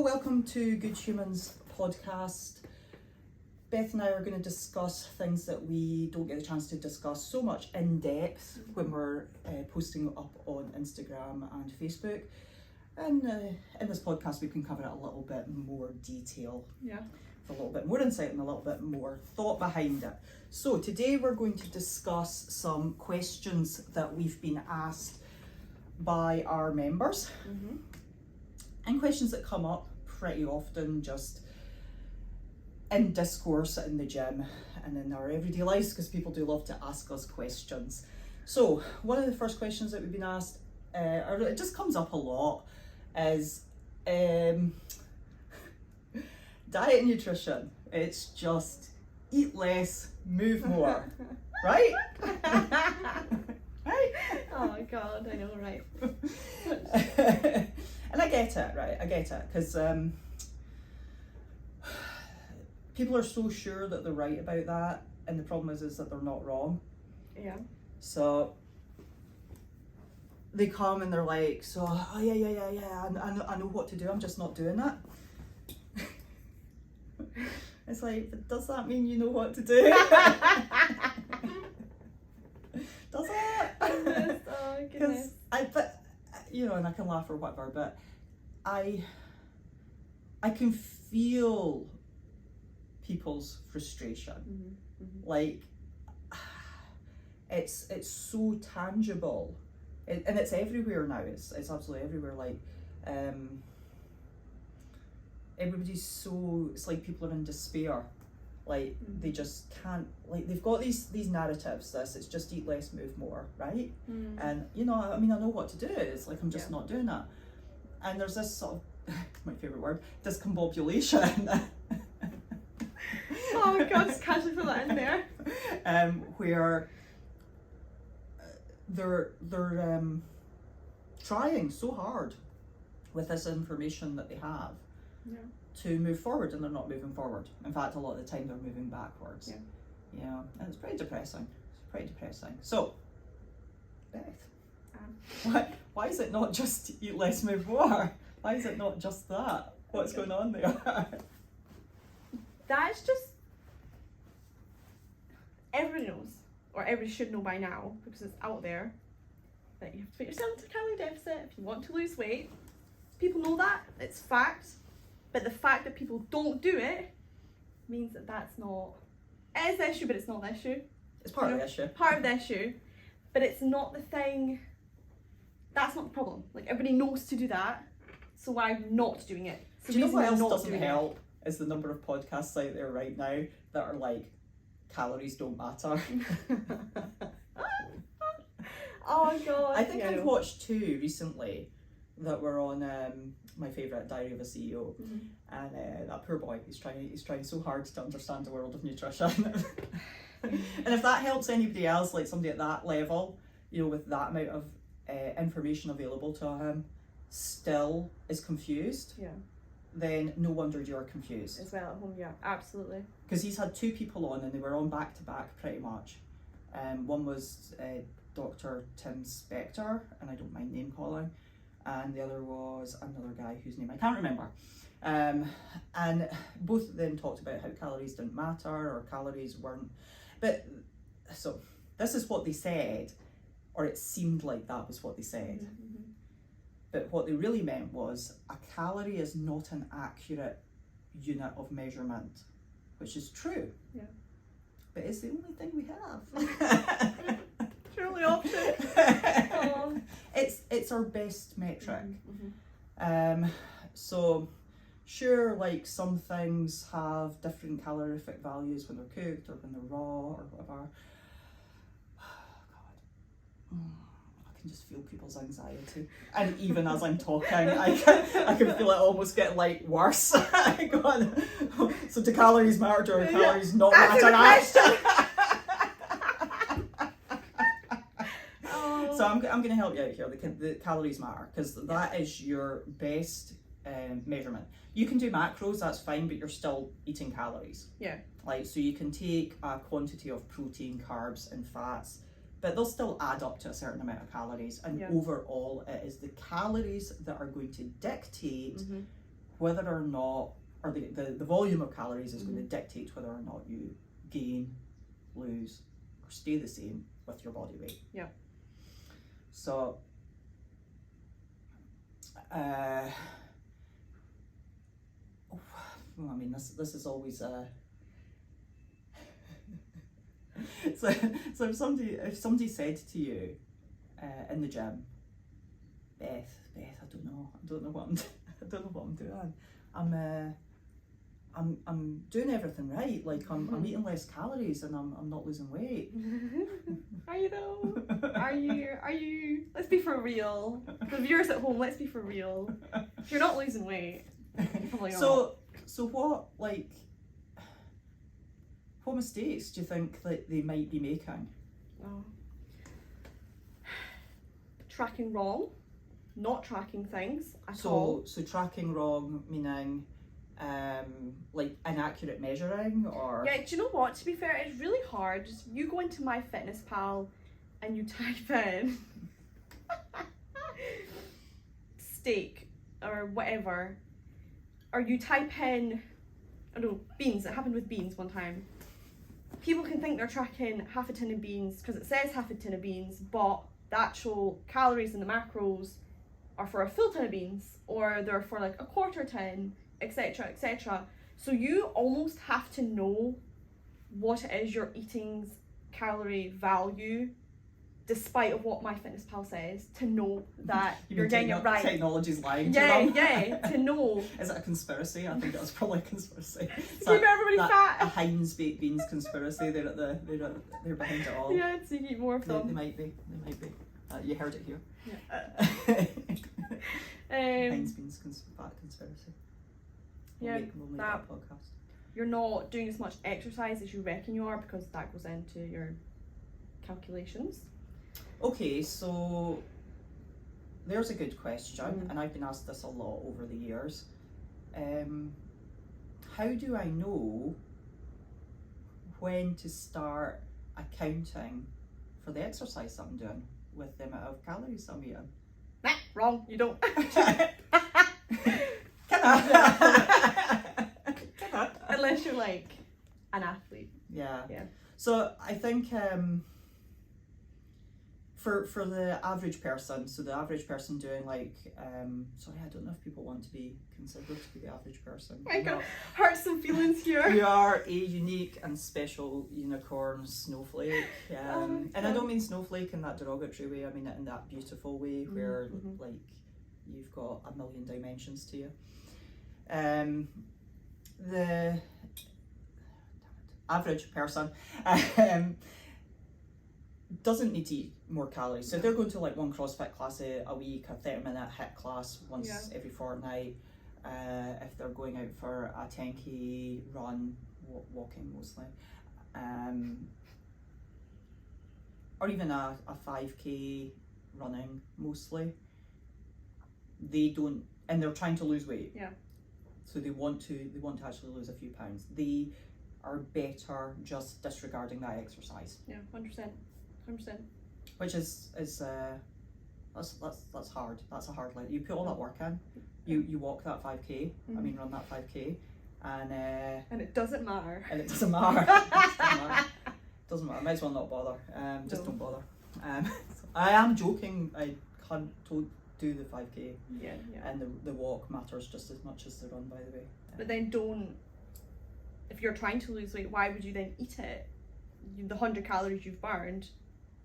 welcome to Good Humans podcast. Beth and I are going to discuss things that we don't get the chance to discuss so much in depth when we're posting up on Instagram and Facebook. And in this podcast we can cover it a little bit more detail. Yeah. With a little bit more insight and a little bit more thought behind it. So today we're going to discuss some questions that we've been asked by our members. And questions that come up pretty often just in discourse in the gym and in our everyday lives, because people do love to ask us questions. So one of the first questions that we've been asked, or it just comes up a lot, is diet and nutrition. It's just eat less, move more, right? Right? Oh my god, I know, right? And I get it, right? I get it, because people are so sure that they're right about that, and the problem is that they're not wrong. Yeah. So they come and they're like, so I know what to do, I'm just not doing that. It's like, but does that mean you know what to do? Does it? Oh goodness. And I can laugh or whatever, but I can feel people's frustration. Like, it's so tangible, and it's everywhere now. It's absolutely everywhere. Like, everybody's so, it's like people are in despair. Like, they just can't, like, they've got these narratives, it's just eat less, move more, right? And I know what to do. It's like, I'm just not doing that. And there's this sort of, my favourite word, discombobulation. Oh my god, just casually put that in there. Where they're trying so hard with this information that they have to move forward, and they're not moving forward. In fact, a lot of the time they're moving backwards. Yeah, and it's pretty depressing. So, Beth, why is it not just eat less, move more? Why is it not just that? What's going on there? That's just, everybody knows, or everybody should know by now, because it's out there, that you have to put yourself into a calorie deficit if you want to lose weight. People know that, it's fact. But the fact that people don't do it means that that's not, it is the issue, but it's not the issue. It's part of the issue. Part of the issue, but it's not the thing, that's not the problem. Like, everybody knows to do that, so why not doing it? So do you know what else doesn't help? Is the number of podcasts out there right now that are like, calories don't matter. Oh god. I think I've watched two recently that were on my favourite, Diary of a CEO, and that poor boy, he's trying so hard to understand the world of nutrition. And if that helps anybody else, like somebody at that level, with that amount of information available to him, still is confused, then no wonder you're confused. As well at home, yeah, absolutely. Because he's had two people on, and they were on back to back pretty much. One was Dr. Tim Spector, and I don't mind name calling, and the other was another guy whose name I can't remember. And both of them talked about how calories didn't matter, or calories weren't. But so this is what they said, or it seemed like that was what they said. But what they really meant was, a calorie is not an accurate unit of measurement, which is true. Yeah. But it's the only thing we have. It's your only option. It's our best metric. So sure, like, some things have different calorific values when they're cooked or when they're raw or whatever. God. I can just feel people's anxiety, and even as I'm talking, I can feel it almost get like worse. Go on. So do calories matter, or calories not matter? So I'm going to help you out here. The calories matter, because that is your best measurement. You can do macros, that's fine, but you're still eating calories. Yeah. Like, so you can take a quantity of protein, carbs, and fats, but they'll still add up to a certain amount of calories. And overall, it is the calories that are going to dictate whether or not, or the volume of calories is going to dictate whether or not you gain, lose, or stay the same with your body weight. Yeah. So, I mean, this is always a. so if somebody said to you in the gym, Beth, I don't know what I'm doing. I'm doing everything right. Like I'm eating less calories and I'm not losing weight. Are you though? Are you? Let's be for real. The viewers at home, let's be for real. If you're not losing weight, you're probably not. So what mistakes do you think that they might be making? Oh. Tracking wrong, not tracking things at all. So tracking wrong meaning like inaccurate measuring, or Yeah, do you know what? To be fair, it's really hard. Just you go into MyFitnessPal and you type in steak or whatever, or you type in, I don't know, beans. It happened with beans one time. People can think they're tracking half a tin of beans because it says half a tin of beans, but the actual calories and the macros are for a full tin of beans, or they're for like a quarter tin, etc., etc. So you almost have to know what it is you're eating's calorie value, despite of what MyFitnessPal says, to know that you're getting it right. Technology's lying to them. Yeah, to know. Is it a conspiracy? I think it was probably a conspiracy. Keep everybody fat. A Heinz baked beans conspiracy. They're behind it all. Yeah, so you eat more of them. They might be. You heard it here. Yeah. Heinz beans fat conspiracy. We'll make that podcast. You're not doing as much exercise as you reckon you are, because that goes into your calculations. Okay, so there's a good question, and I've been asked this a lot over the years. How do I know when to start accounting for the exercise that I'm doing with the amount of calories I'm eating? Nah, wrong, you don't. Unless you're like an athlete. Yeah. So I think for the average person, so the average person doing like sorry, I don't know if people want to be considered to be the average person. I got hurt some feelings here. You are a unique and special unicorn snowflake, and I don't mean snowflake in that derogatory way. I mean it in that beautiful way where like you've got a million dimensions to you. The average person doesn't need to eat more calories. So if they're going to like one CrossFit class a week, a 30-minute HIIT class once every fortnight, if they're going out for a 10k run, walking mostly, or even a 5k running mostly, they don't, and they're trying to lose weight. Yeah. So they want to actually lose a few pounds. They are better just disregarding that exercise. Yeah, 100%. Which is that's hard. That's a hard line. You put all that work in. You walk that 5k. I mean, run that 5k, and it doesn't matter. And it doesn't matter. Doesn't matter. Might as well not bother. Just don't bother. I am joking. I can't do the 5k. Yeah. And the walk matters just as much as the run, by the way. But then don't. If you're trying to lose weight, why would you then eat it? The 100 calories you've burned,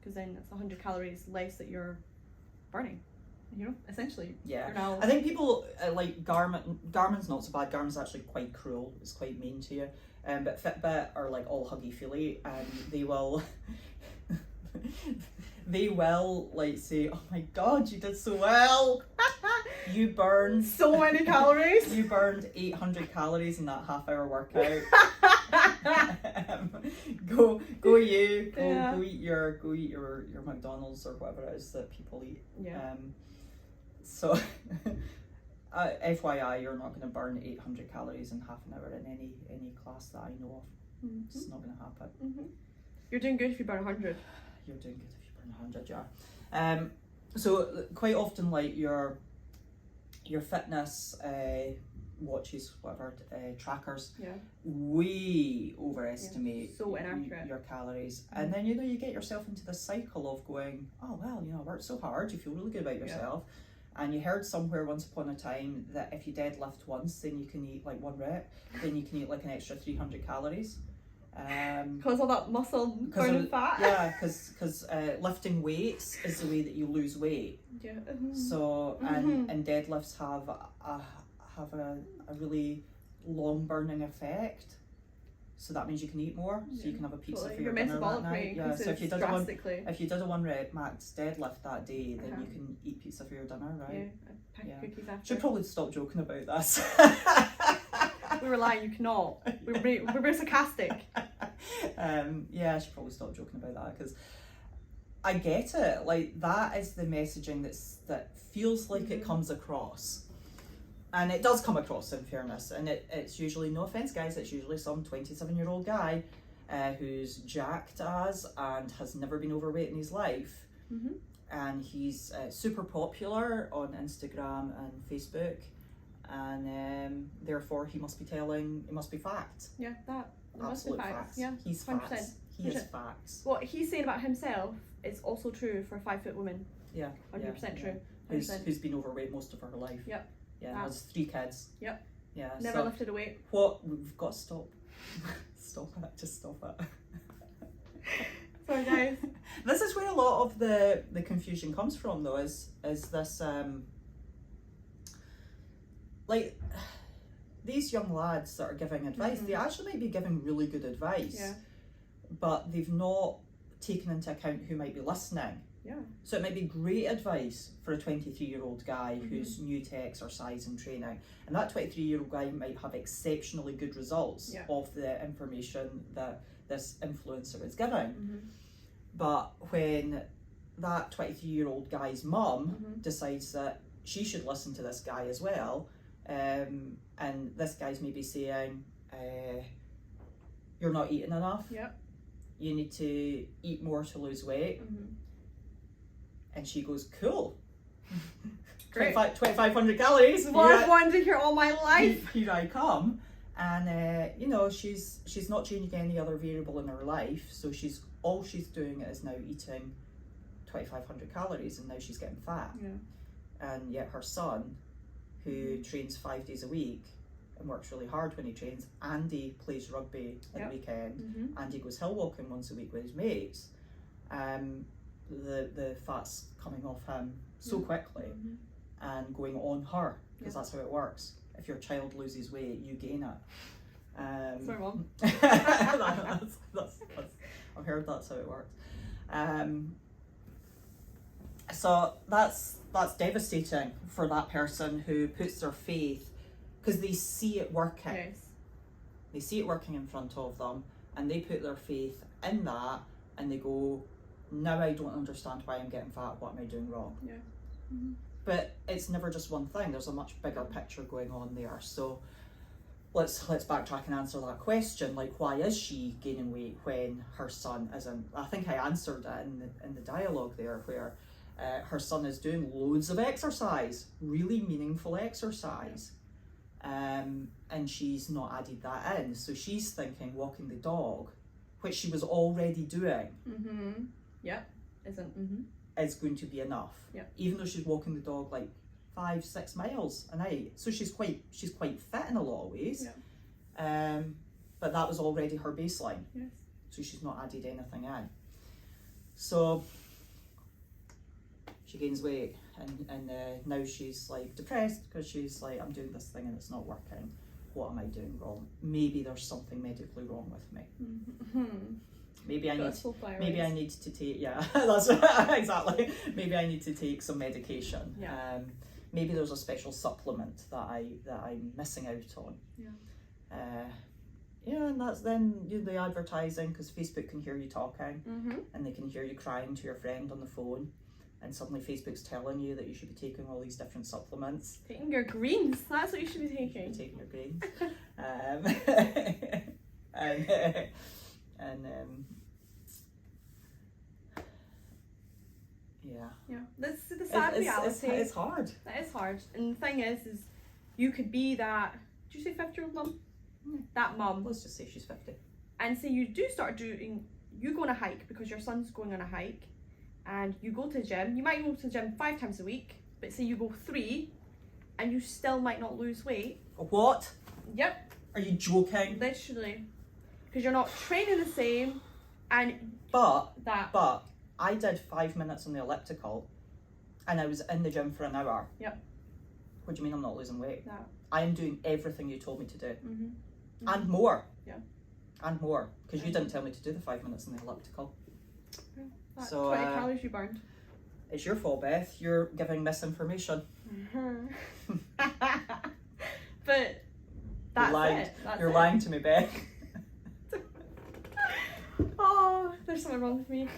because then it's 100 calories less that you're burning. You know, essentially. Yeah. Now... I think people like Garmin's not so bad. Garmin's actually quite cruel. It's quite mean to you. But Fitbit are like all huggy feely, and they will. They will like say, "Oh my God, you did so well. You burned so many calories. You burned 800 calories in that half-hour workout. Go eat your McDonald's or whatever it is that people eat." Yeah. So, FYI, you're not going to burn 800 calories in half an hour in any class that I know of. It's not going to happen. You're doing good if you burn 100. You're doing good if you burn 100, yeah. So quite often, like your fitness watches, whatever, trackers, Yeah. way overestimate So inaccurate. your calories. And then, you get yourself into this cycle of going, oh, well, I worked so hard, you feel really good about yourself. And you heard somewhere once upon a time that if you deadlift once, then you can eat like 1 rep, then you can eat like an extra 300 calories. Because all that muscle burning fat. Yeah, because lifting weights is the way that you lose weight. Yeah. So and deadlifts have a really long burning effect. So that means you can eat more. So you can have a pizza for your dinner that night. Yeah. So if you did a 1 rep max deadlift that day, then you can eat pizza for your dinner, right? Yeah. Pack of cookies after. Should probably stop joking about this. We were lying, you cannot. We're very sarcastic. I should probably stop joking about that, because I get it. Like, that is the messaging that feels like it comes across. And it does come across, in fairness. And it's usually, no offence guys, it's usually some 27-year-old guy who's jacked as and has never been overweight in his life. And he's super popular on Instagram and Facebook. And therefore he must be fact. Yeah, that absolute must be facts. Yeah, he's 100%. facts. He is facts. What he's saying about himself is also true for a 5-foot woman. Yeah, 100% true. 100%. Who's been overweight most of her life. Yep. Yeah, has 3 kids. Yep. Yeah. Never lifted a weight. What we've got to stop. Stop it. Just stop it. Sorry guys. This is where a lot of the confusion comes from, though. Is this like these young lads that are giving advice, they actually might be giving really good advice, but they've not taken into account who might be listening. Yeah. So it might be great advice for a 23-year-old guy who's new to exercise and training, and that 23-year-old guy might have exceptionally good results of the information that this influencer is giving. But when that 23-year-old guy's mum decides that she should listen to this guy as well, and this guy's maybe saying, you're not eating enough, you need to eat more to lose weight, and she goes, cool, 2,500 calories, what I've wanted to hear all my life, here I come. And she's not changing any other variable in her life, so all she's doing is now eating 2,500 calories, and now she's getting fat. And yet her son, who trains 5 days a week and works really hard when he trains, Andy plays rugby at the weekend, Andy goes hill walking once a week with his mates, the fat's coming off him so quickly and going on her, because that's how it works. If your child loses weight, you gain it. Sorry, Mom. that's, I've heard that's how it works. So that's devastating for that person who puts their faith, because they see it working. Yes. They see it working in front of them, and they put their faith in that, and they go, now I don't understand why I'm getting fat, what am I doing wrong? Yeah. But it's never just one thing, there's a much bigger picture going on there. So let's backtrack and answer that question, like, why is she gaining weight when her son isn't? I think I answered it in the dialogue there, where her son is doing loads of exercise, really meaningful exercise, and she's not added that in. So she's thinking walking the dog, which she was already doing, is going to be enough. Even though she's walking the dog like 5-6 miles a night, so she's quite fit in a lot of ways. But that was already her baseline. So she's not added anything in. So she gains weight, and now she's like depressed, because she's like, I'm doing this thing and it's not working. What am I doing wrong? Maybe there's something medically wrong with me. Maybe I need to take, that's exactly. Maybe I need to take some medication. Maybe there's a special supplement that I'm missing out on. And that's then the advertising, because Facebook can hear you talking, and they can hear you crying to your friend on the phone, and suddenly Facebook's telling you that you should be taking all these different supplements. Taking your greens, that's what you should be taking. You should be taking your greens. This is the sad reality. It's hard. That is hard. And the thing is you could be that do you say 50-year-old mum? Yeah. That mum. Let's just say she's 50. And say you do start doing, you go on a hike because your son's going on a hike, and you go to the gym. You might go to the gym 5 times a week, but say you go 3, and you still might not lose weight. What? Yep. Are you joking? Literally. Because you're not training the same, and But that. I did 5 minutes on the elliptical, and I was in the gym for an hour. Yep. What do you mean I'm not losing weight? That. I am doing everything you told me to do. Mm-hmm. Mm-hmm. And more. Yeah. And more. Because you didn't tell me to do the 5 minutes on the elliptical. That's So, 20 calories you burned. It's your fault, Beth. You're giving misinformation. But that's lying. it. That's You're it. lying to me, Beth. Oh, there's something wrong with me.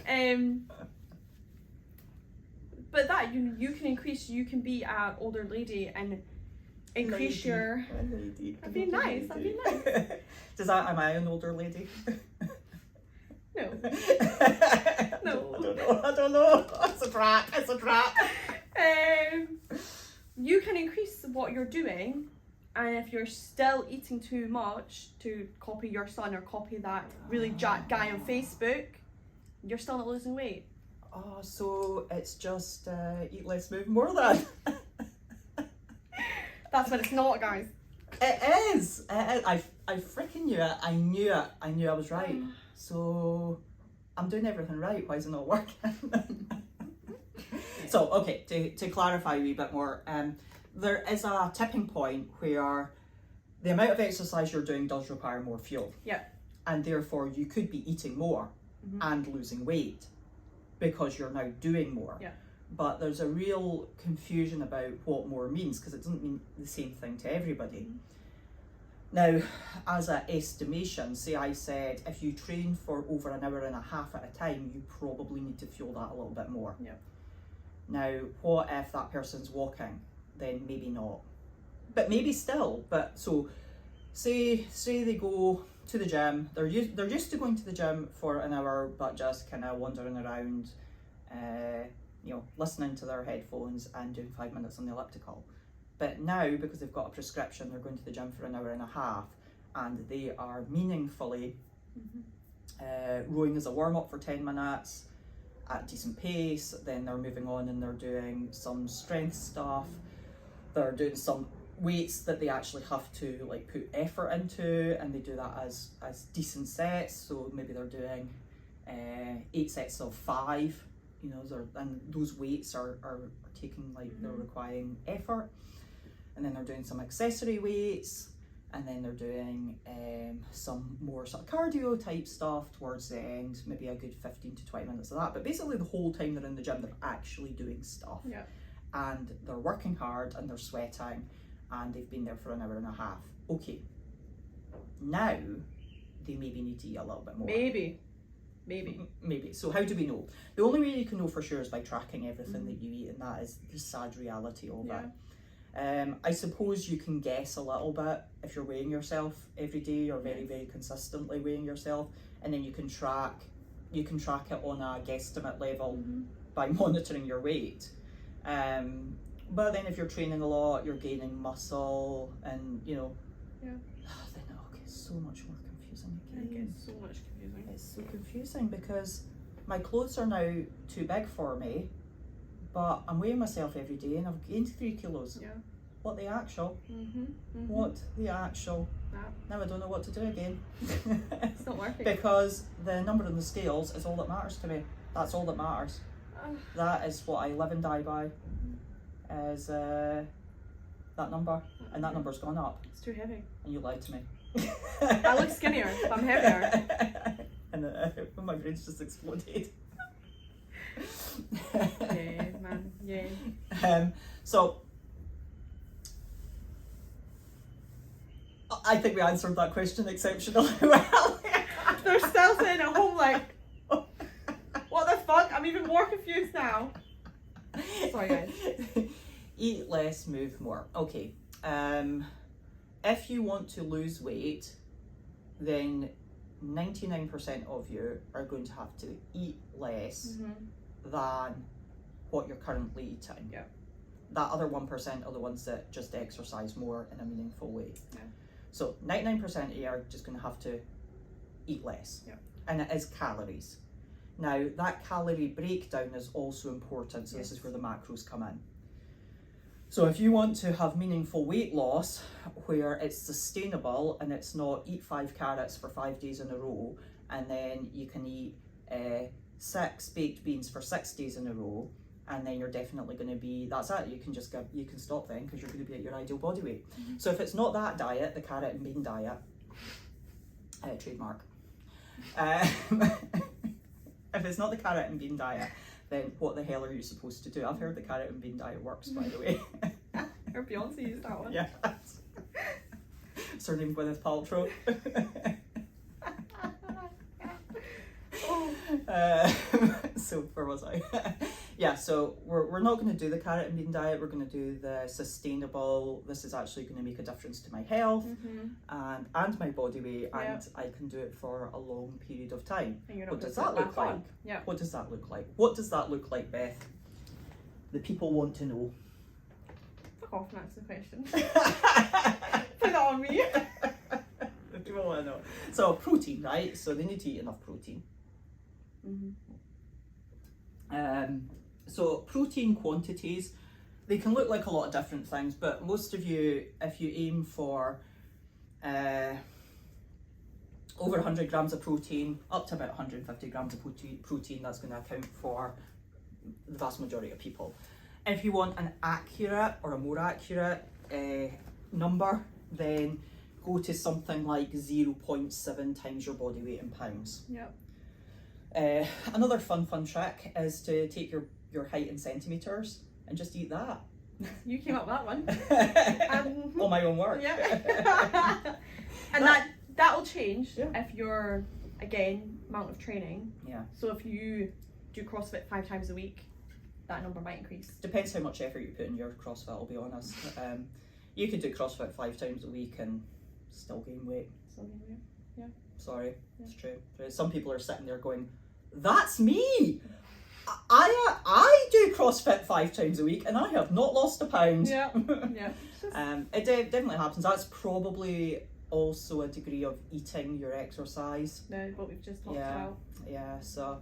But that you can increase. You can be an older lady and increase Lady. your. Lady. I'd be nice. I'd be nice. Am I an older lady? No. No. I don't know. It's a trap. It's a trap. You can increase what you're doing, and if you're still eating too much to copy your son or copy that really jacked guy on Facebook, you're still not losing weight. Oh, so it's just eat less, move more then. That's what it's not, guys. It is. I freaking knew it. I knew it. I knew I was right. So I'm doing everything right. Why is it not working? So, okay, to clarify a wee bit more, there is a tipping point where the amount of exercise you're doing does require more fuel. Yeah. And therefore you could be eating more and losing weight because you're now doing more. Yeah. But there's a real confusion about what more means because it doesn't mean the same thing to everybody. Now, as an estimation, say I said if you train for over an hour and a half at a time, you probably need to fuel that a little bit more. Yeah. Now, what if that person's walking? Then maybe not. But maybe still. But so, say they go to the gym. They're used to going to the gym for an hour, but just kind of wandering around, listening to their headphones and doing 5 minutes on the elliptical. But now, because they've got a prescription, they're going to the gym for an hour and a half, and they are meaningfully rowing as a warm-up for 10 minutes at a decent pace. Then they're moving on and they're doing some strength stuff. They're doing some weights that they actually have to put effort into, and they do that as decent sets. So maybe they're doing 8 sets of 5, and those weights are taking they're requiring effort. And then they're doing some accessory weights, and then they're doing some more sort of cardio type stuff towards the end, maybe a good 15 to 20 minutes of that. But basically the whole time they're in the gym, they're actually doing stuff. Yeah. And they're working hard and they're sweating, and they've been there for an hour and a half. Okay. Now they maybe need to eat a little bit more. Maybe. So how do we know? The only way you can know for sure is by tracking everything that you eat, and that is the sad reality of it. I suppose you can guess a little bit if you're weighing yourself every day or very, very consistently weighing yourself, and then you can track it on a guesstimate level by monitoring your weight. But then if you're training a lot, you're gaining muscle, and then it all gets so much more confusing again. It gets so much confusing. It's so confusing because my clothes are now too big for me, but I'm weighing myself every day and I've gained 3 kilos. Yeah. What the actual? What the actual? Now I don't know what to do again. It's not working. Because the number on the scales is all that matters to me. That's all that matters. That is what I live and die by. Is that number, and that number's gone up. It's too heavy. And you lied to me. I look skinnier, but I'm heavier. And my brain's just exploded. Yeah, man. Yeah. So I think we answered that question exceptionally well. They're still sitting at home like, what the fuck? I'm even more confused now. Sorry, guys. Eat less, move more. Okay. If you want to lose weight, then 99% of you are going to have to eat less than what you're currently eating. Yeah. that other 1% are the ones that just exercise more in a meaningful way. Yeah. So 99% of you are just going to have to eat less. Yeah. And it is calories. Now, that calorie breakdown is also important, so Yes. this is where the macros come in. So if you want to have meaningful weight loss where it's sustainable and it's not eat 5 carrots for 5 days in a row and then you can eat 6 baked beans for 6 days in a row, and then you're definitely going to be, that's it, you can stop then because you're going to be at your ideal body weight. So if it's not that diet, the carrot and bean diet, trademark, if it's not the carrot and bean diet, then what the hell are you supposed to do? I've heard the carrot and bean diet works, by the way. Or Beyonce used that one. Yeah. Surname Gwyneth Paltrow. So where was I? Yeah, so we're not going to do the carrot and bean diet. We're going to do the sustainable. This is actually going to make a difference to my health and my body weight, and I can do it for a long period of time. What does that look like? Yeah. What does that look like? What does that look like, Beth? The people want to know. Fuck off and answer the question. Put that on me. The people want to know. So protein, right? So they need to eat enough protein. So protein quantities, they can look like a lot of different things, but most of you, if you aim for over 100 grams of protein, up to about 150 grams of protein, that's going to account for the vast majority of people. If you want an accurate or a more accurate number, then go to something like 0.7 times your body weight in pounds. Yep. Another fun trick is to take your height in centimetres and just eat that. You came up with that one. On my own work. Yeah. And that'll change if you're, again, amount of training. Yeah. So if you do CrossFit 5 times a week, that number might increase. Depends how much effort you put in your CrossFit, I'll be honest. You could do CrossFit 5 times a week and still gain weight. Yeah. Sorry, it's true. Some people are sitting there going, that's me! I do CrossFit 5 times a week and I have not lost a pound. Yeah. It definitely happens. That's probably also a degree of eating your exercise. No, what we've just talked about. Yeah, so,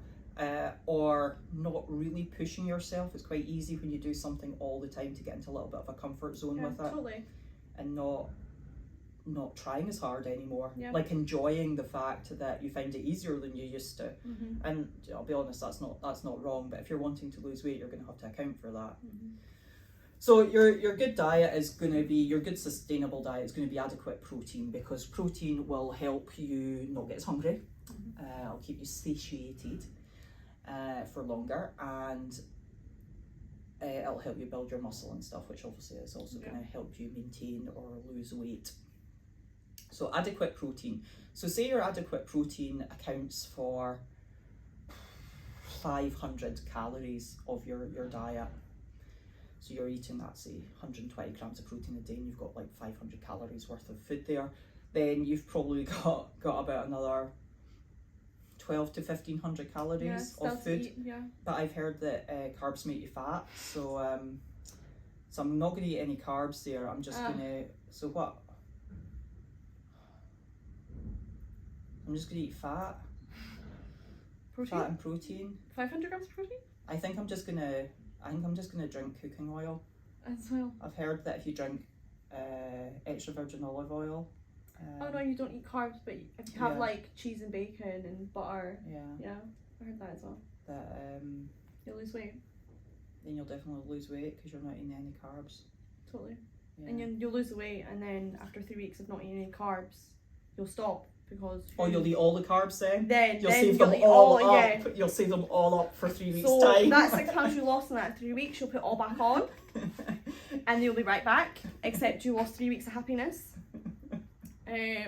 or not really pushing yourself. It's quite easy when you do something all the time to get into a little bit of a comfort zone with it. Totally. And not trying as hard anymore. Yeah. Like enjoying the fact that you find it easier than you used to. And I'll be honest, that's not wrong, but if you're wanting to lose weight, you're going to have to account for that. So your good diet is going to be, your good sustainable diet is going to be adequate protein, because protein will help you not get as hungry. It'll keep you satiated for longer, and it'll help you build your muscle and stuff, which obviously is also going to help you maintain or lose weight. So adequate protein. So say your adequate protein accounts for 500 calories of your diet. So you're eating that, say, 120 grams of protein a day, and you've got like 500 calories worth of food there. Then you've probably got about another 12 to 1500 calories of food. But I've heard that carbs make you fat, so I'm not going to eat any carbs there. I'm just going to, so what? I'm just going to eat fat. Protein? Fat and protein. 500 grams of protein? I think I'm just gonna drink cooking oil. As well. I've heard that if you drink extra virgin olive oil. Oh no, you don't eat carbs, but if you have like cheese and bacon and butter. Yeah, I heard that as well. That you'll lose weight. Then you'll definitely lose weight because you're not eating any carbs. Totally. Yeah. And you'll lose the weight, and then after 3 weeks of not eating any carbs, you'll stop. Because you'll eat all the carbs then? You'll save them all up. Yeah. You'll save them all up for 3 weeks time. So that 6 pounds you lost in that 3 weeks, you'll put all back on. And you'll be right back. Except you lost 3 weeks of happiness.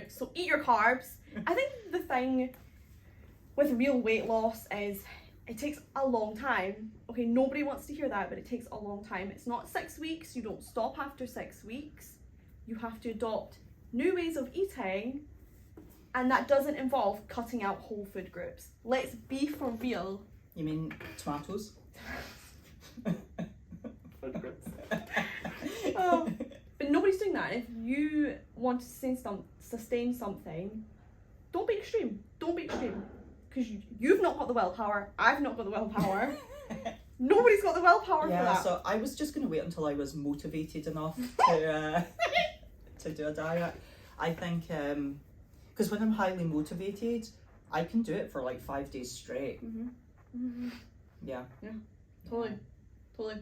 So eat your carbs. I think the thing with real weight loss is it takes a long time. Okay, nobody wants to hear that, but it takes a long time. It's not 6 weeks. You don't stop after 6 weeks. You have to adopt new ways of eating. And that doesn't involve cutting out whole food groups. Let's be for real. You mean tomatoes? Food groups. Oh, but nobody's doing that. If you want to sustain something, don't be extreme. Don't be extreme. Because you've not got the willpower. I've not got the willpower. Nobody's got the willpower for that. So I was just going to wait until I was motivated enough to to do a diet. I think because when I'm highly motivated, I can do it for like 5 days straight. Yeah. Totally.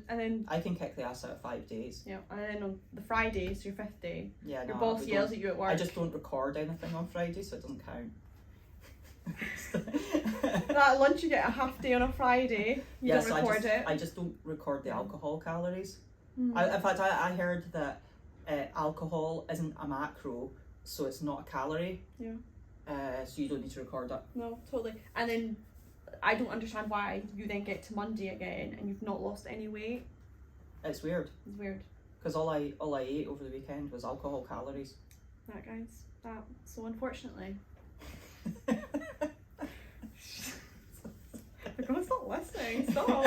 And then I can kick the ass out of 5 days. Yeah, and then on the Friday, so your 5th day, your boss yells at you at work. I just don't record anything on Friday, so it doesn't count. That lunch you get a half day on a Friday, you don't record it. I just don't record the alcohol calories. In fact, I heard that alcohol isn't a macro, so it's not a calorie. Yeah. So you don't need to record that. No, totally. And then I don't understand why you then get to Monday again and you've not lost any weight. It's weird. It's weird. Because all I ate over the weekend was alcohol calories. That, guys. That. So unfortunately. They're gonna stop listening. Stop.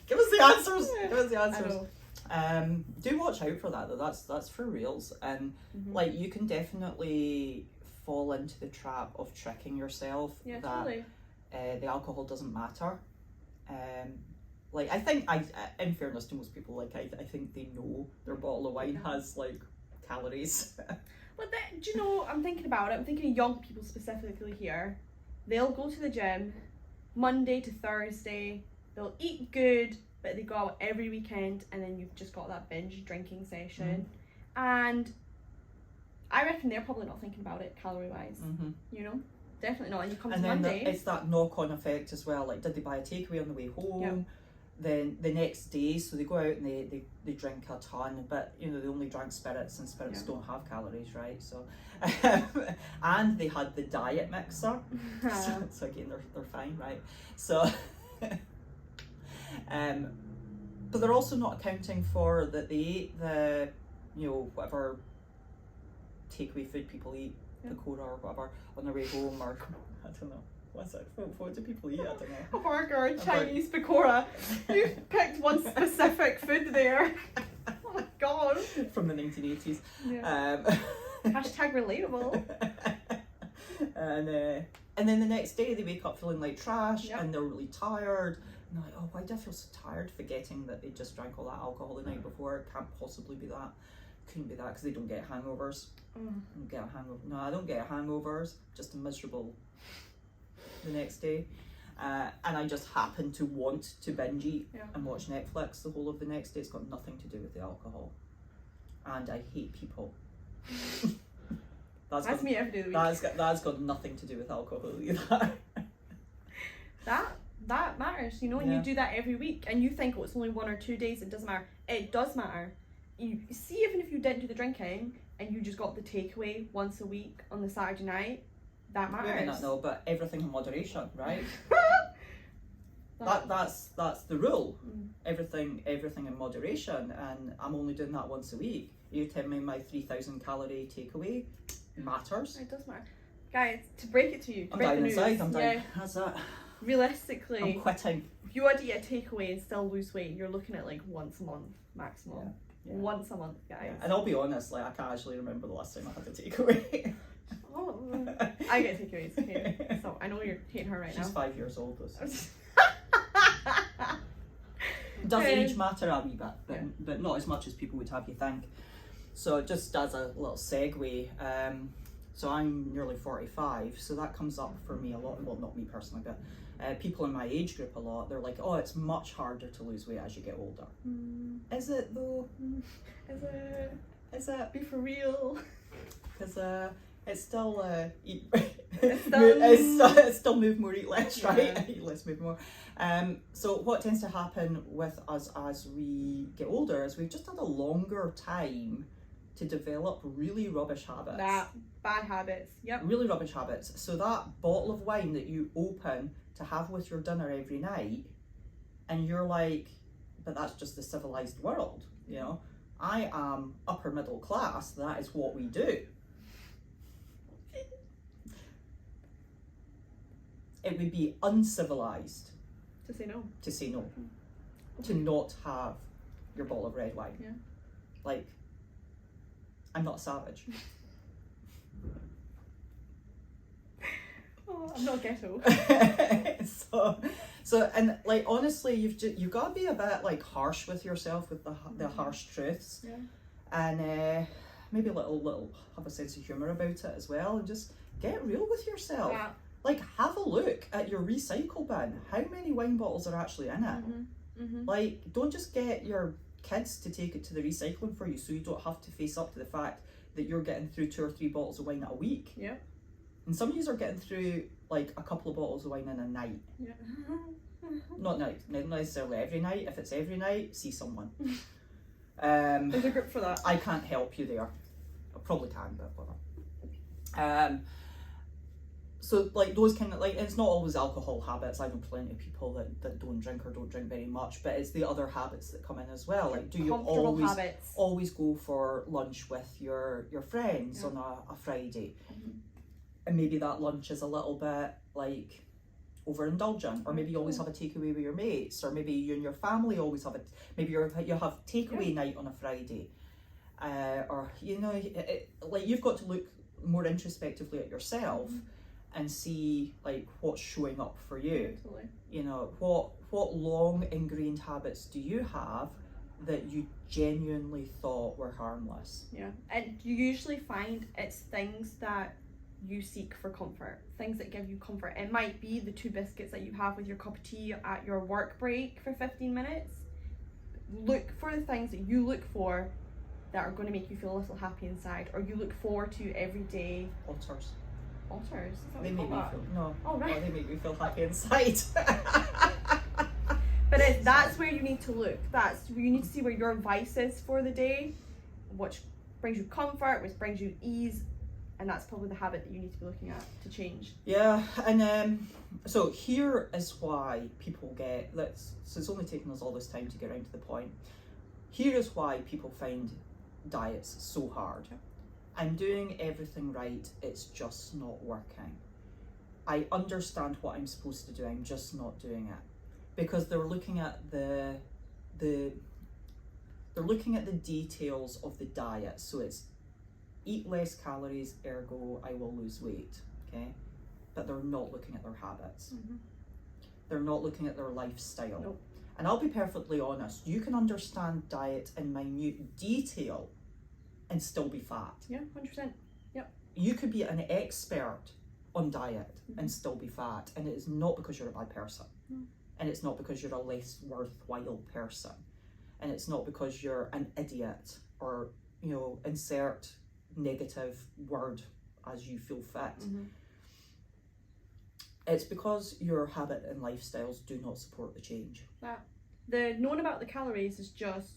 Give us the answers. Give us the answers. I know. Do watch out for that though. That's for reals. And like you can definitely fall into the trap of tricking yourself that totally. The alcohol doesn't matter. Like I think in fairness to most people, like I think they know their bottle of wine has like calories. But then, do you know, I'm thinking about it, I'm thinking of young people specifically here. They'll go to the gym Monday to Thursday, they'll eat good, but they go out every weekend, and then you've just got that binge drinking session. And I reckon they're probably not thinking about it calorie wise. You know, definitely not. And you come to Monday. It's that knock-on effect as well. Like, did they buy a takeaway on the way home? Yep. Then the next day, so they go out and they drink a ton, but you know they only drank spirits, and spirits don't have calories, right? So, and they had the diet mixer, so again they're fine, right? So, but they're also not accounting for that they ate the, you know, whatever takeaway food people eat, pakora or whatever, on their way home, or I don't know. What's it? What do people eat? I don't know. A burger, a Chinese pakora. You picked one specific food there. Oh my god. From the 1980s. Yeah. Hashtag relatable. And then the next day they wake up feeling like trash and they're really tired. And they're like, oh, why do I feel so tired? Forgetting that they just drank all that alcohol the night before. It can't possibly be that. Couldn't be that because they don't get hangovers. I don't get a hangover. No, I don't get hangovers. Just a miserable the next day, and I just happen to want to binge eat and watch Netflix the whole of the next day. It's got nothing to do with the alcohol, and I hate people. That's me every day of the week. That's got nothing to do with alcohol either. that matters, you know, and you do that every week, and you think, oh, it's only 1 or 2 days, it doesn't matter. It does matter. You see, even if you didn't do the drinking and you just got the takeaway once a week on the Saturday night, that matters. No, but everything in moderation, right? That's the rule. Everything in moderation, and I'm only doing that once a week. You're telling me my 3,000 calorie takeaway matters? It does matter, guys. To break it to you, I'm down inside. I'm down. Yeah. That's that. Realistically, I'm quitting. If you want to eat a takeaway and still lose weight, you're looking at like once a month maximum. Yeah. Once a month, guys. Yeah. And I'll be honest, like I can't actually remember the last time I had a takeaway. Oh, I get takeaways. Okay, so I know you're hating her right now. She's 5 years old, though. So. Does age matter a wee bit, but not as much as people would have you think. So just as a little segue, so I'm nearly 45, so that comes up for me a lot. Well, not me personally, but people in my age group a lot. They're like, oh, it's much harder to lose weight as you get older. Is it though? Is it? Be for real. Because it's still it's still move more, eat less, right? Eat less, move more. So what tends to happen with us as we get older is we've just had a longer time to develop really rubbish habits. Bad habits. Yep. Really rubbish habits. So that bottle of wine that you open to have with your dinner every night, and you're like, but that's just the civilized world, you know? I am upper middle class, that is what we do. It would be uncivilized to say no. To say no. To not have your bottle of red wine. Yeah. Like, I'm not a savage. Oh, I'm not ghetto. so and like honestly, you've got to be a bit like harsh with yourself with the harsh truths, Yeah. and maybe a little have a sense of humor about it as well, and just get real with yourself. Yeah. Like, have a look at your recycle bin. How many wine bottles are actually in it? Like, don't just get your kids to take it to the recycling for you, so you don't have to face up to the fact that you're getting through 2 or 3 bottles of wine a week. Yeah. And some of you are getting through like a couple of bottles of wine in a night. Yeah. Not necessarily every night. If it's every night, see someone. There's a group for that. I can't help you there. I probably can, but whatever. So like those kind of, like, it's not always alcohol habits. I know plenty of people that don't drink or don't drink very much, but it's the other habits that come in as well. Like, do you always go for lunch with your friends on a Friday? And maybe that lunch is a little bit like overindulgent, or maybe you always have a takeaway with your mates, or maybe you and your family always have maybe you have takeaway night on a Friday, or like you've got to look more introspectively at yourself and see like what's showing up for you. Totally. You know, what long ingrained habits do you have that you genuinely thought were harmless? Yeah, and you usually find it's things that you seek for comfort, things that give you comfort. It might be the 2 biscuits that you have with your cup of tea at your work break for 15 minutes. Look for the things that you look for that are going to make you feel a little happy inside, or you look forward to every day. Otters. Otters? Is that what They you make me call that? feel, no. Oh, right. No, they make me feel happy inside. But that's where you need to look. You need to see where your vice is for the day, which brings you comfort, which brings you ease, and that's probably the habit that you need to be looking at to change. Yeah, and so here is why people get that. So it's only taken us all this time to get around to the point. Here is why people find diets so hard. I'm doing everything right, it's just not working. I understand what I'm supposed to do, I'm just not doing it. Because they're looking at they're looking at the details of the diet. So it's eat less calories, ergo I will lose weight, okay? But they're not looking at their habits. They're not looking at their lifestyle. Nope. And I'll be perfectly honest, you can understand diet in minute detail and still be fat. Yeah, 100%. Yep. You could be an expert on diet and still be fat, and it is not because you're a bad person. And it's not because you're a less worthwhile person. And it's not because you're an idiot, or, insert negative word as you feel fit. It's because your habit and lifestyles do not support the change. The known about the calories is just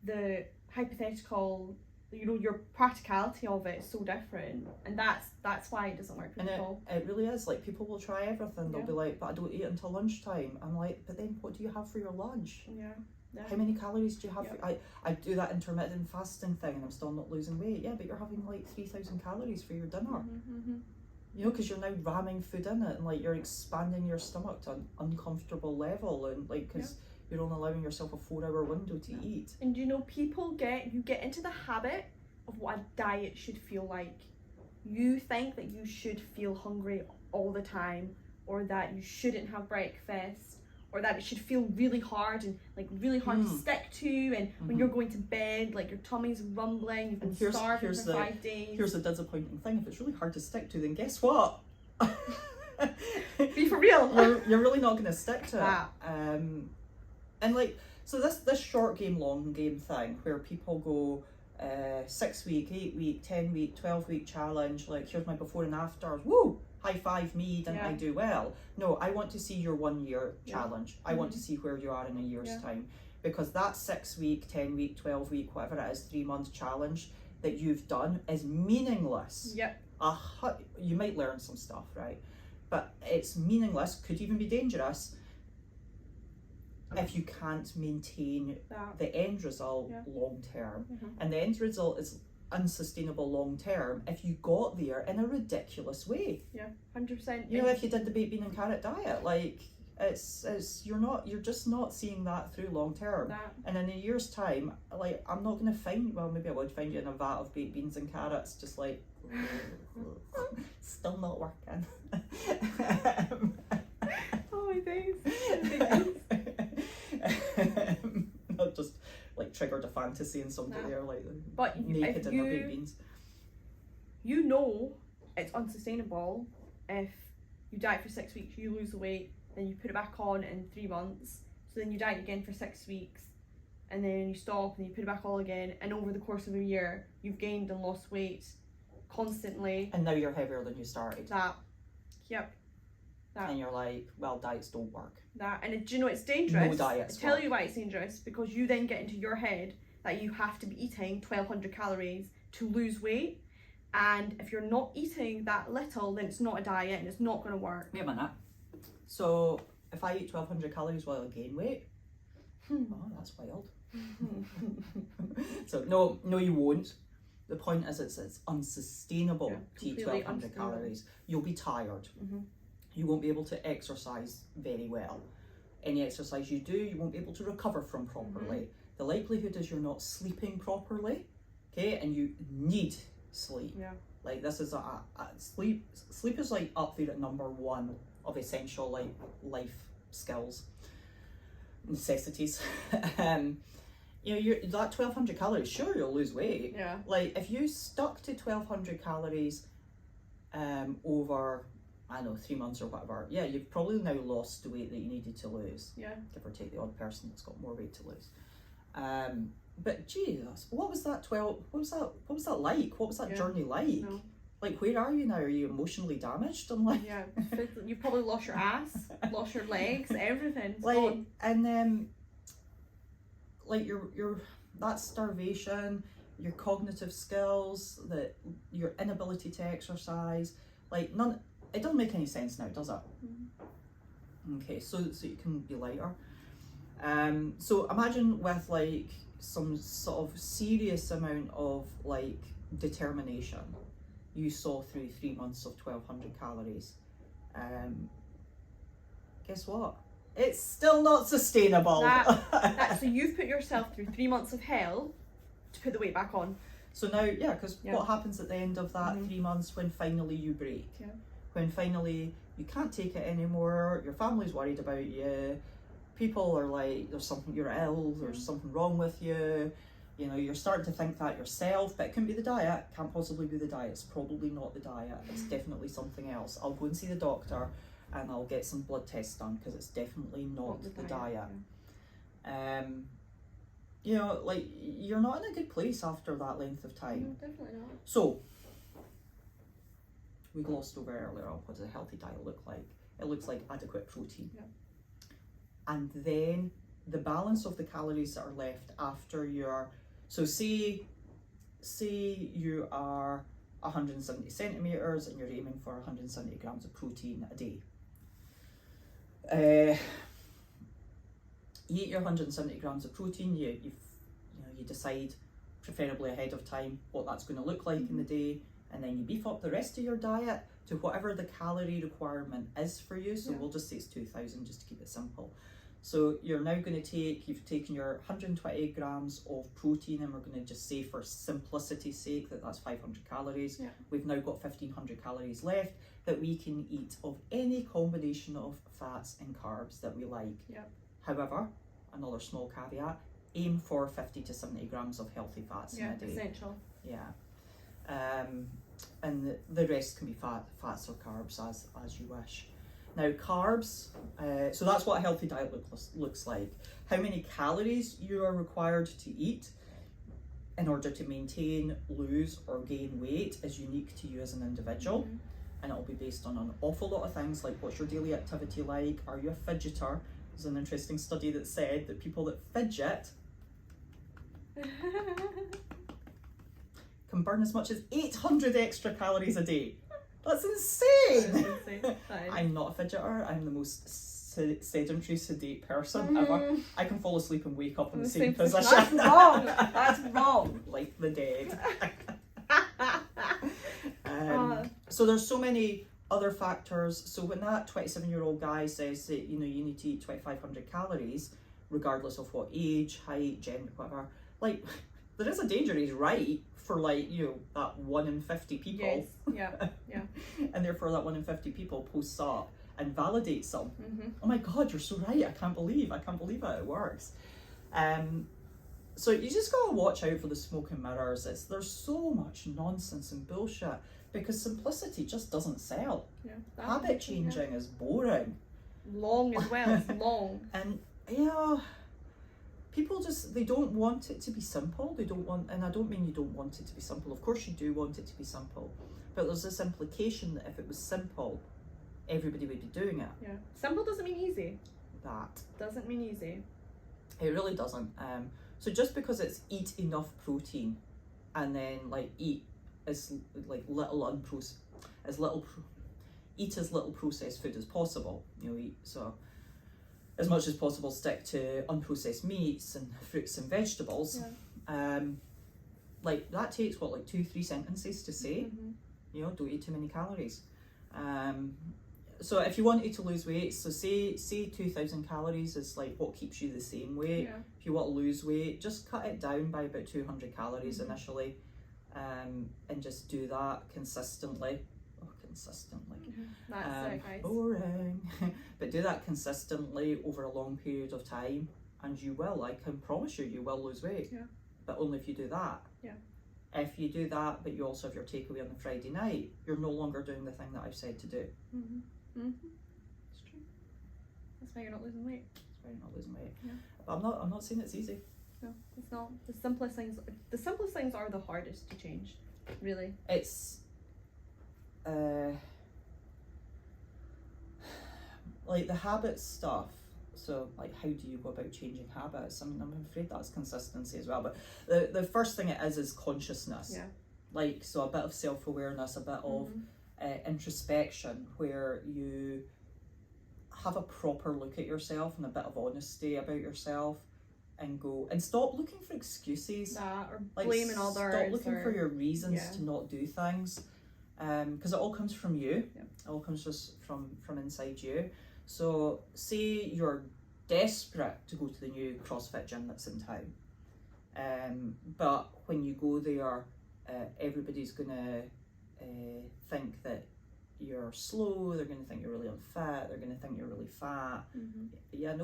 the hypothetical, your practicality of it is so different, and that's why it doesn't work for people. It really is. Like, people will try everything. They'll be like, but I don't eat until lunchtime. I'm like, but then what do you have for your lunch? How many calories do you have? I do that intermittent fasting thing and I'm still not losing weight. Yeah, but you're having like 3,000 calories for your dinner. Because you're now ramming food in it, and like you're expanding your stomach to an uncomfortable level, and like because you're only allowing yourself a 4-hour window to eat. And people get into the habit of what a diet should feel like. You think that you should feel hungry all the time, or that you shouldn't have breakfast, or that it should feel really hard and like really hard to stick to, and when you're going to bed, like your tummy's rumbling, you've been starving for 5 days. Here's the disappointing thing: if it's really hard to stick to, then guess what? Be for real. You're really not going to stick to it. And like, so this short game, long game thing where people go 6 week, 8 week, 10 week, 12 week challenge, like here's my before and after, woo, high five me, didn't I do well? No, I want to see your 1 year challenge. I want to see where you are in a year's time, because that 6 week, 10 week, 12 week, whatever it is, 3 month challenge that you've done is meaningless. You might learn some stuff, right? But it's meaningless, could even be dangerous, if you can't maintain the end result long term. And the end result is unsustainable long term if you got there in a ridiculous way. 100%. If you did the baked bean and carrot diet, like You're just not seeing that through long term. That. And in a year's time, like, I'm not going to find, well, maybe I would find you in a vat of baked beans and carrots, just like, still not working. Oh my days. I've just like triggered a fantasy in somebody there, like but naked in their baked beans. You know it's unsustainable if you diet for 6 weeks, you lose the weight, then you put it back on in 3 months, so then you diet again for 6 weeks, and then you stop and you put it back on again, and over the course of a year you've gained and lost weight constantly. And now you're heavier than you started. Yep. And you're like, well, diets don't work. And do you know it's dangerous? No diets. I tell you why it's dangerous, because you then get into your head that you have to be eating 1,200 calories to lose weight. And if you're not eating that little, then it's not a diet and it's not going to work. Wait a minute. So if I eat 1,200 calories while I gain weight, oh, that's wild. So no, you won't. The point is, it's unsustainable to eat 1,200 calories. You'll be tired. You won't be able to exercise very well. Any exercise you do, you won't be able to recover from properly. The likelihood is you're not sleeping properly, okay, and you need sleep. Like, this is sleep is like up there at number 1 of essential, like, life skills, necessities. You know, that 1,200 calories, sure, you'll lose weight. Like, if you stuck to 1,200 calories over, I don't know, 3 months or whatever, you've probably now lost the weight that you needed to lose. Give or take the odd person that's got more weight to lose. But Jesus, what was that like? What was that journey like? No. Like, where are you now? Are you emotionally damaged? I'm like, you probably lost your ass, lost your legs, everything. It's like, gone. and then, like, your that starvation, your cognitive skills, your inability to exercise, like, none. It doesn't make any sense now, does it? Okay, so you can be lighter. So imagine with, like, some sort of serious amount of, like, determination you saw through 3 months of 1,200 calories. Guess what? It's still not sustainable. So you've put yourself through 3 months of hell to put the weight back on. So now, because what happens at the end of that 3 months when finally you break? When finally you can't take it anymore, your family's worried about you, people are like, you're ill, there's something wrong with you, you know, you're starting to think that yourself, but it couldn't be the diet, can't possibly be the diet, it's probably not the diet, it's definitely something else. I'll go and see the doctor and I'll get some blood tests done because it's definitely not the diet. You know, like, you're not in a good place after that length of time. No, definitely not. So, we glossed over earlier on, what does a healthy diet look like? It looks like adequate protein. And then the balance of the calories that are left after so say you are 170 centimetres and you're aiming for 170 grams of protein a day. You eat your 170 grams of protein, you decide, preferably ahead of time, what that's going to look like in the day, and then you beef up the rest of your diet to whatever the calorie requirement is for you. So we'll just say it's 2,000 just to keep it simple. So you're now going to you've taken your 120 grams of protein, and we're going to just say, for simplicity's sake, that's 500 calories. We've now got 1,500 calories left that we can eat of any combination of fats and carbs that we like. However, another small caveat, aim for 50 to 70 grams of healthy fats in a day. Essential. And the rest can be fats or carbs as you wish. Now, carbs, so that's what a healthy diet looks like. How many calories you are required to eat in order to maintain, lose, or gain weight is unique to you as an individual. And it'll be based on an awful lot of things, like what's your daily activity like? Are you a fidgeter? There's an interesting study that said that people that fidget can burn as much as 800 extra calories a day. That's insane! I'm not a fidgeter. I'm the most sedentary, sedate person ever. I can fall asleep and wake up in the same position. That's wrong! That's wrong! Like the dead. So there's so many Other factors, so when that 27-year-old guy says that, you know, you need to eat 2,500 calories, regardless of what age, height, gender, whatever, like, there is a danger he's right for, like, you know, that 1 in 50 people. Yes, yeah. And therefore that 1 in 50 people posts up and validates them. Mm-hmm. Oh my God, you're so right, I can't believe it works. So you just gotta watch out for the smoke and mirrors. There's so much nonsense and bullshit because simplicity just doesn't sell. Yeah. Habit changing is boring. Long as well, it's long. And people just, they don't want it to be simple. They don't want, and I don't mean you don't want it to be simple. Of course you do want it to be simple. But there's this implication that if it was simple, everybody would be doing it. Yeah. Simple doesn't mean easy. That. Doesn't mean easy. It really doesn't. So just because it's eat enough protein and then like eat as like eat as little processed food as possible, you know, eat so as much as possible, stick to unprocessed meats and fruits and vegetables. Yeah. Like that takes what, like 2-3 sentences to say. Mm-hmm. You know, don't eat too many calories. So if you wanted to lose weight, so say 2,000 calories is like what keeps you the same weight. Yeah. If you want to lose weight, just cut it down by about 200 calories initially, and just do that consistently. Consistently. That's it, guys. Boring. But do that consistently over a long period of time, and you will, I can promise you, you will lose weight. Yeah. But only if you do that. Yeah. If you do that, but you also have your takeaway on the Friday night, you're no longer doing the thing that I've said to do. Mm-hmm. Mm-hmm. It's true. That's why you're not losing weight. That's why you're not losing weight. Yeah. But I'm not saying it's easy. No, it's not. The simplest things are the hardest to change. Really. It's like the habit stuff. So like, how do you go about changing habits? I mean, I'm afraid that's consistency as well. But the first thing it is consciousness. Yeah. Like, so a bit of self-awareness, a bit of introspection, where you have a proper look at yourself and a bit of honesty about yourself, and go and stop looking for excuses. Or like, blaming others. Stop looking for your reasons Yeah. to not do things. Because it all comes from you. Yeah. It all comes just from inside you. So say you're desperate to go to the new CrossFit gym that's in town, but when you go there, everybody's gonna think that you're slow. They're gonna think you're really unfit. They're gonna think you're really fat. Mm-hmm. Yeah,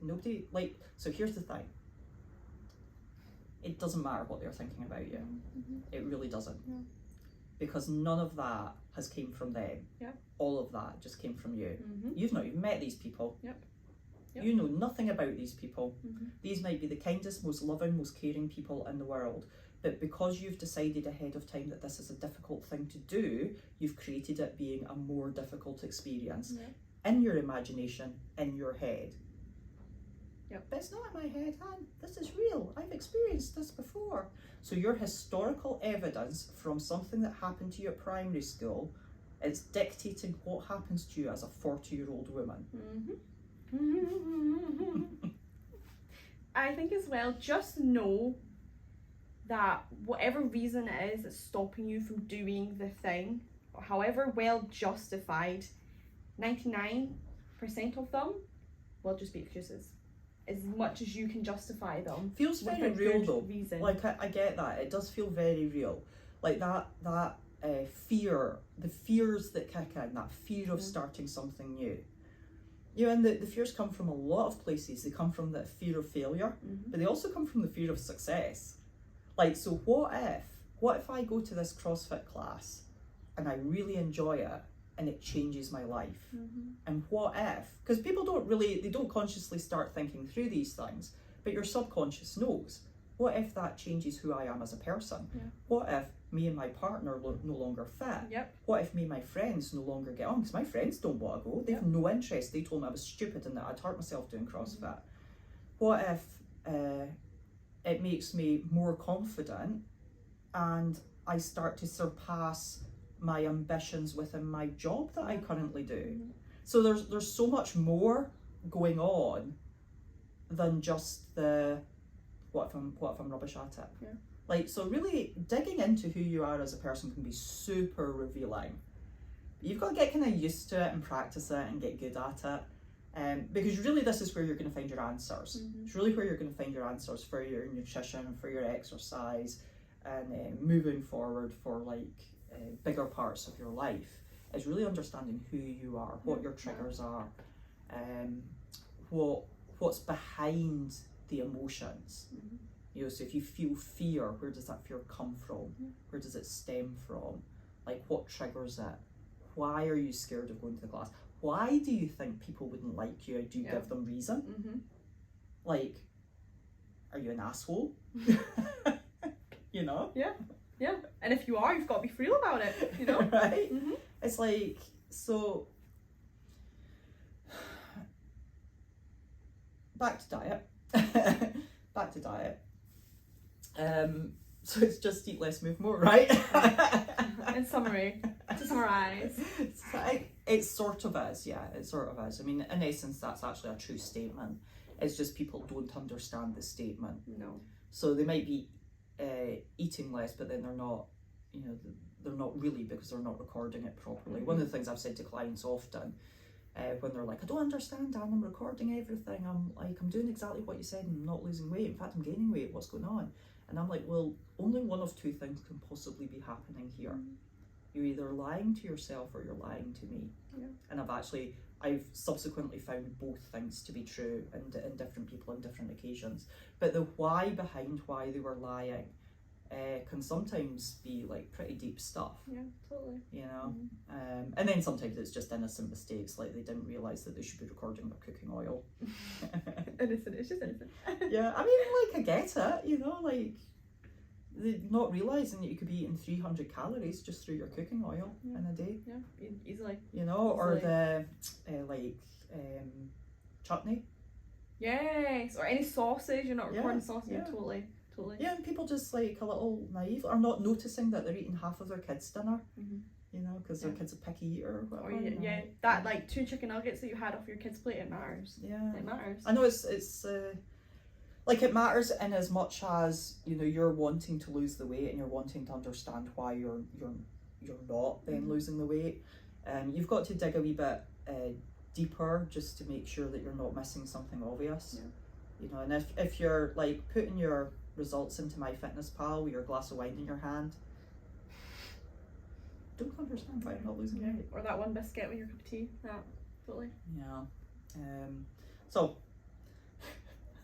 nobody like. So here's the thing. It doesn't matter what they're thinking about you. Mm-hmm. It really doesn't. No. Because none of that has came from them. Yeah. All of that just came from you. Mm-hmm. You've not even met these people. Yep. You know nothing about these people. Mm-hmm. These might be the kindest, most loving, most caring people in the world. But because you've decided ahead of time that this is a difficult thing to do, you've created it being a more difficult experience. Yeah. In your imagination, in your head. Yep. But it's not in my head, Han. This is real. I've experienced this before. So your historical evidence from something that happened to you at primary school is dictating what happens to you as a 40-year-old woman. Mm-hmm. I think as well, just know that whatever reason it is that's stopping you from doing the thing, or however well justified, 99% of them will just be excuses. As much as you can justify them. Feels with very a real good though. reason. Like I get that. It does feel very real. Like that fear, the fears that kick in, that fear of starting something new. You know, and the fears come from a lot of places. They come from the fear of failure, but they also come from the fear of success. Like, so what if I go to this CrossFit class and I really enjoy it and it changes my life? And what if, because people they don't consciously start thinking through these things, but your subconscious knows. What if that changes who I am as a person? Yeah. What if me and my partner no longer fit? Yep. What if me and my friends no longer get on? Because my friends don't want to go. They have no interest. They told me I was stupid and that I'd hurt myself doing CrossFit. What if it makes me more confident and I start to surpass my ambitions within my job that I currently do? So there's so much more going on than just the what if I'm rubbish at it. Yeah. Like, so really digging into who you are as a person can be super revealing. You've got to get kind of used to it and practice it and get good at it. Because really this is where you're going to find your answers. It's really where you're going to find your answers for your nutrition, for your exercise, and moving forward for like bigger parts of your life. Is really understanding who you are, what your triggers are, what's behind the emotions. You know, so if you feel fear, where does that fear come from? Where does it stem from? Like, what triggers it? Why are you scared of going to the class? Why do you think people wouldn't like you? Do you give them reason? Like, are you an asshole? You know? Yeah. And if you are, you've got to be real about it, you know? Right? It's like, so back to diet. Back to diet. So it's just eat less, move more, right? In summary, to summarise. It sort of is, yeah, it sort of is. I mean, in essence, that's actually a true statement. It's just people don't understand the statement. No. So they might be eating less, but then they're not, you know, they're not really, because they're not recording it properly. One of the things I've said to clients often, when they're like, I don't understand, Dan, I'm recording everything, I'm doing exactly what you said, and I'm not losing weight, in fact I'm gaining weight, what's going on? And I'm like, well, only one of two things can possibly be happening here. You're either lying to yourself or you're lying to me. And I've subsequently found both things to be true in different people on different occasions. But the why behind why they were lying can sometimes be like pretty deep stuff. Yeah, totally. You know? And then sometimes it's just innocent mistakes, like they didn't realise that they should be recording their cooking oil. Innocent, it's just innocent. Yeah, I mean, like, I get it, you know, like, not realising that you could be eating 300 calories just through your cooking oil in a day. Yeah, easily. You know, or the, chutney. Yes, or any sausage, you're not recording sausage, totally. Yeah, and people just like a little naive, or not noticing that they're eating half of their kids' dinner, you know, because their kid's a picky eater or whatever. Or that like 2 chicken nuggets that you had off your kid's plate, it matters. Yeah. It matters. I know it's like it matters in as much as, you know, you're wanting to lose the weight and you're wanting to understand why you're not then losing the weight. You've got to dig a wee bit deeper just to make sure that you're not missing something obvious. You know, and if you're like putting your results into MyFitnessPal with your glass of wine in your hand, don't understand why I'm not losing weight. Or that one biscuit with your cup of tea. Yeah, totally. Yeah. So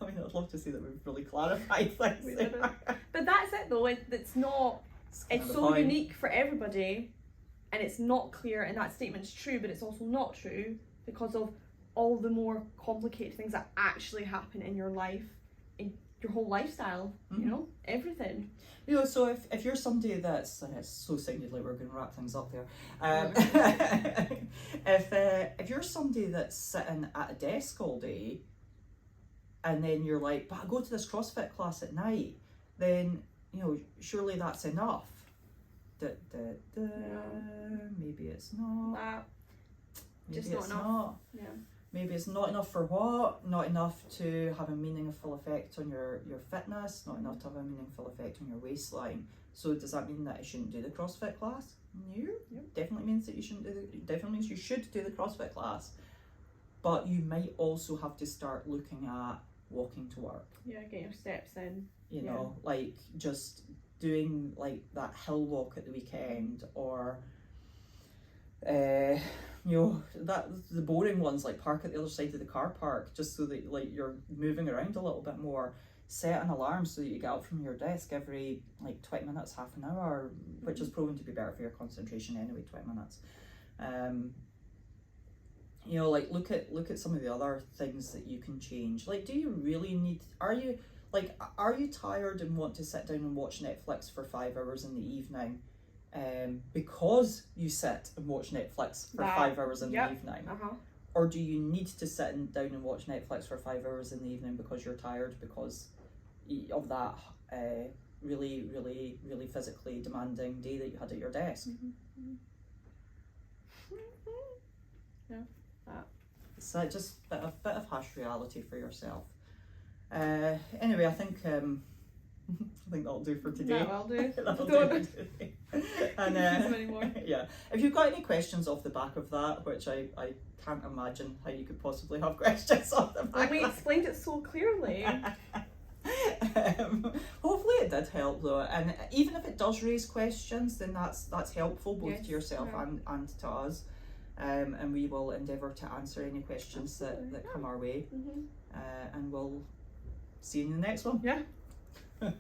I mean, I'd love to see that we've really clarified things. We did it. But that's it though. It's not. It's so unique for everybody, and it's not clear. And that statement's true, but it's also not true because of all the more complicated things that actually happen in your life, in your whole lifestyle. You know, everything. You know, so if you're somebody that's it's so sounded like we're going to wrap things up there. If you're somebody that's sitting at a desk all day, and then you're like, but I go to this CrossFit class at night, then, you know, surely that's enough. Maybe it's not. Maybe just not enough. Yeah. Maybe it's not enough for what? Not enough to have a meaningful effect on your fitness, not enough to have a meaningful effect on your waistline. So does that mean that I shouldn't do the CrossFit class? No. Definitely means that you shouldn't definitely means you should do the CrossFit class. But you might also have to start looking at walking to work. Yeah, get your steps in. You know, like just doing like that hill walk at the weekend, or you know, that the boring ones like park at the other side of the car park, just so that like you're moving around a little bit more. Set an alarm so that you get up from your desk every like 20 minutes, half an hour, which is proven to be better for your concentration anyway, 20 minutes. You know, like look at some of the other things that you can change. Like, do you really need, are you tired and want to sit down and watch Netflix for 5 hours in the evening because you sit and watch Netflix for 5 hours in the evening? Or do you need to sit down and watch Netflix for 5 hours in the evening because you're tired because of that really, really, really physically demanding day that you had at your desk? So just a bit of harsh reality for yourself. Anyway, I think I think that'll do for today. No, I'll do. That'll do Don't. for today. And Use them anymore. yeah, if you've got any questions off the back of that, which I can't imagine how you could possibly have questions off the back And we of explained it so clearly. hopefully it did help though, and even if it does raise questions, then that's helpful both Yes, to yourself yeah. and to us, and we will endeavour to answer any questions that come our way, Mm-hmm. and we'll see you in the next one. Yeah.